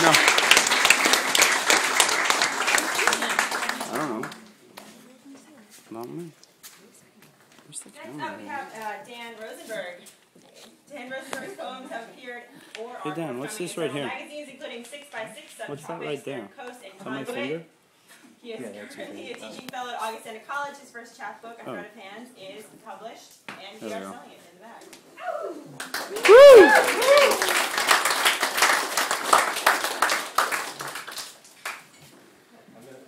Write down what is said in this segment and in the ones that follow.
No. I don't know. Not me. Where's the Next up we have Dan Rosenberg. Dan Rosenberg's poems have appeared or are Dan, what's this in right here? magazines including 6x6 What's that right there? Coast and Is that my Conduit. finger? He is currently a teaching fellow at Augustana College. His first chapbook, A Thread of Hands, is published, and we are selling it in the back. Woo!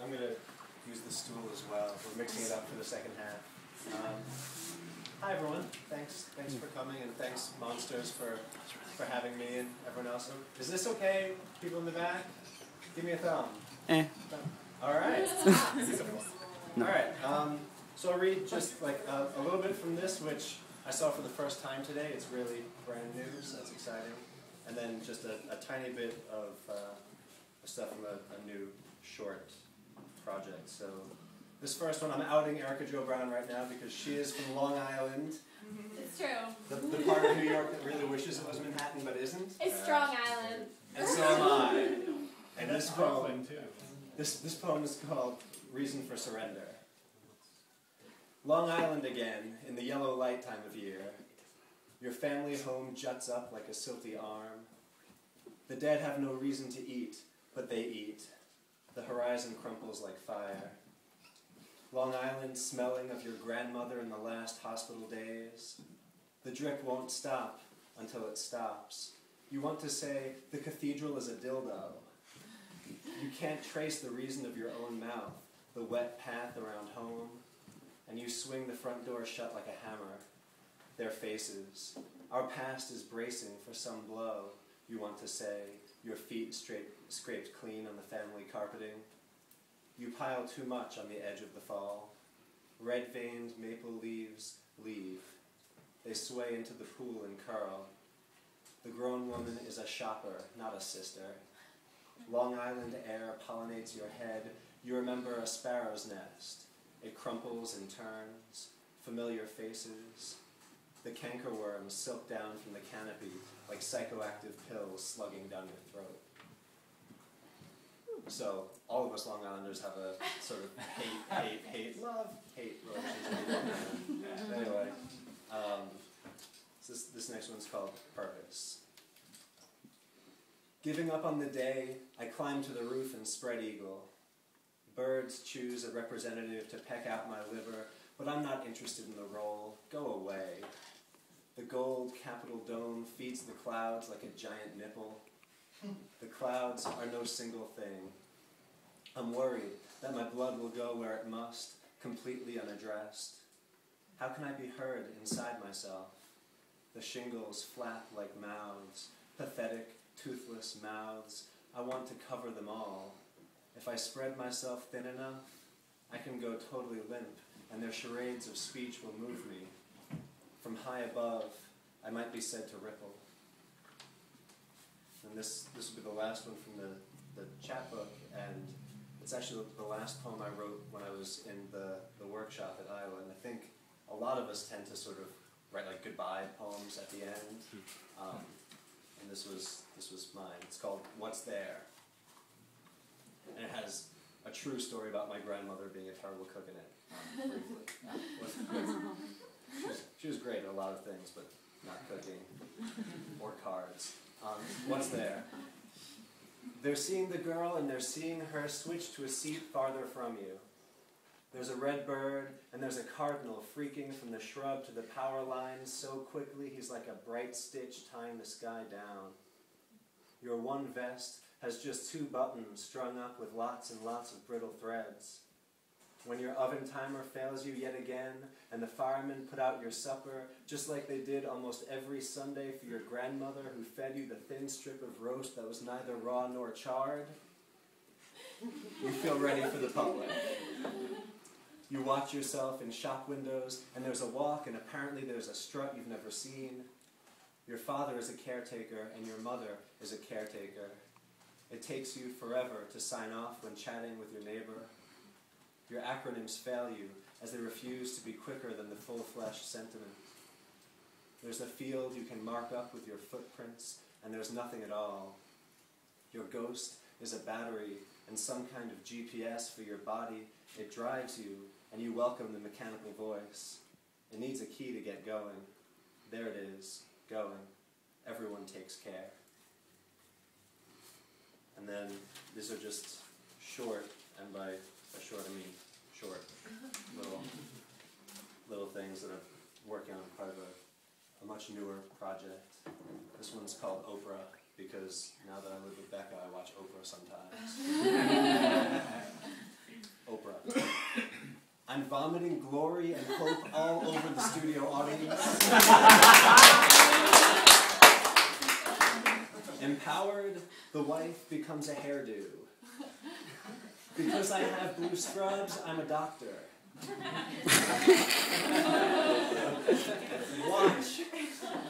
I'm gonna use the stool as well. We're mixing it up for the second half. Hi everyone. Thanks for coming, and thanks Monsters for having me and everyone else. Is this okay? People in the back, give me a thumb. All right. No. All right. So I'll read just like a little bit from this, which I saw for the first time today. It's really brand new, so that's exciting. And then just a tiny bit of stuff from a new short project. So this first one, I'm outing Erica Jo Brown right now because she is from Long Island. It's true. The part of New York that really wishes it was Manhattan but isn't. It's Strong Island. And so am I. And this poem, this poem is called Reason for Surrender. Long Island again, in the yellow light time of year. Your family home juts up like a silty arm. The dead have no reason to eat, but they eat. The horizon crumples like fire. Long Island smelling of your grandmother in the last hospital days. The drip won't stop until it stops. You want to say, the cathedral is a dildo. You can't trace the reason of your own mouth, the wet path around home, and you swing the front door shut like a hammer. Their faces. Our past is bracing for some blow, you want to say, your feet scraped clean on the family carpeting. You pile too much on the edge of the fall. Red-veined maple leaves leave. They sway into the pool and curl. The grown woman is a shopper, not a sister. Long Island air pollinates your head. You remember a sparrow's nest. It crumples and turns. Familiar faces. The cankerworms silk down from the canopy like psychoactive pills slugging down your throat. So, all of us Long Islanders have a sort of love-hate relationship. Anyway, so this next one's called Purpose. Giving up on the day, I climb to the roof and spread eagle. Birds choose a representative to peck out my liver, but I'm not interested in the role. Go away. The gold Capitol dome feeds the clouds like a giant nipple. The clouds are no single thing. I'm worried that my blood will go where it must, completely unaddressed. How can I be heard inside myself? The shingles flap like mouths, pathetic, toothless mouths. I want to cover them all. If I spread myself thin enough, I can go totally limp, and their charades of speech will move me. From high above, I might be said to ripple. And this will be the last one from the chapbook, and it's actually the last poem I wrote when I was in the workshop at Iowa. And I think a lot of us tend to sort of write like goodbye poems at the end, and this was mine. It's called What's There? And it has a true story about my grandmother being a terrible cook in it. Briefly. She was great at a lot of things, but not cooking or cards. What's there? They're seeing the girl and they're seeing her switch to a seat farther from you. There's a red bird and there's a cardinal freaking from the shrub to the power lines so quickly he's like a bright stitch tying the sky down. Your one vest has just 2 buttons strung up with lots and lots of brittle threads. When your oven timer fails you yet again, and the firemen put out your supper, just like they did almost every Sunday for your grandmother who fed you the thin strip of roast that was neither raw nor charred, you feel ready for the public. You watch yourself in shop windows, and there's a walk, and apparently there's a strut you've never seen. Your father is a caretaker, and your mother is a caretaker. It takes you forever to sign off when chatting with your neighbor. Your acronyms fail you as they refuse to be quicker than the full-fledged sentiment. There's a field you can mark up with your footprints, and there's nothing at all. Your ghost is a battery and some kind of GPS for your body. It drives you, and you welcome the mechanical voice. It needs a key to get going. There it is, going. Everyone takes care. And then these are just short, and by short I mean short, little things that I'm working on, part of a much newer project. This one's called Oprah, because now that I live with Becca, I watch Oprah sometimes. Oprah. I'm vomiting glory and hope all over the studio audience. Empowered, the wife becomes a hairdo. Because I have blue scrubs, I'm a doctor.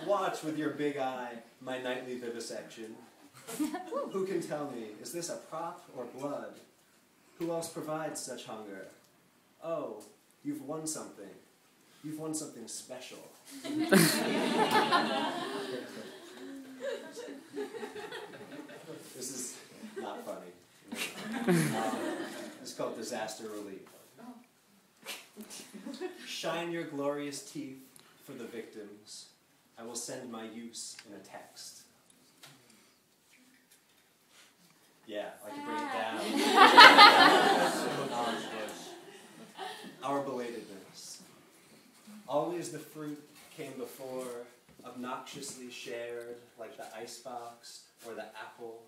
Watch with your big eye my nightly vivisection. Who can tell me, is this a prop or blood? Who else provides such hunger? Oh, you've won something. You've won something special. This is not funny. It's called disaster relief. Shine your glorious teeth for the victims. I will send my use in a text. Yeah, I can bring it down. Our belatedness. Always the fruit came before, obnoxiously shared, like the icebox or the apple.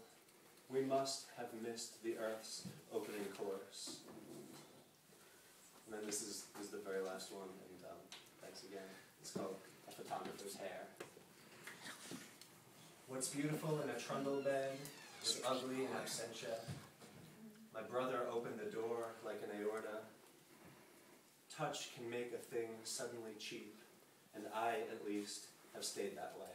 We must have missed the earth's opening course. And then this is the very last one, and thanks again. It's called A Photographer's Hair. What's beautiful in a trundle bed is ugly in absentia. My brother opened the door like an aorta. Touch can make a thing suddenly cheap, and I, at least, have stayed that way.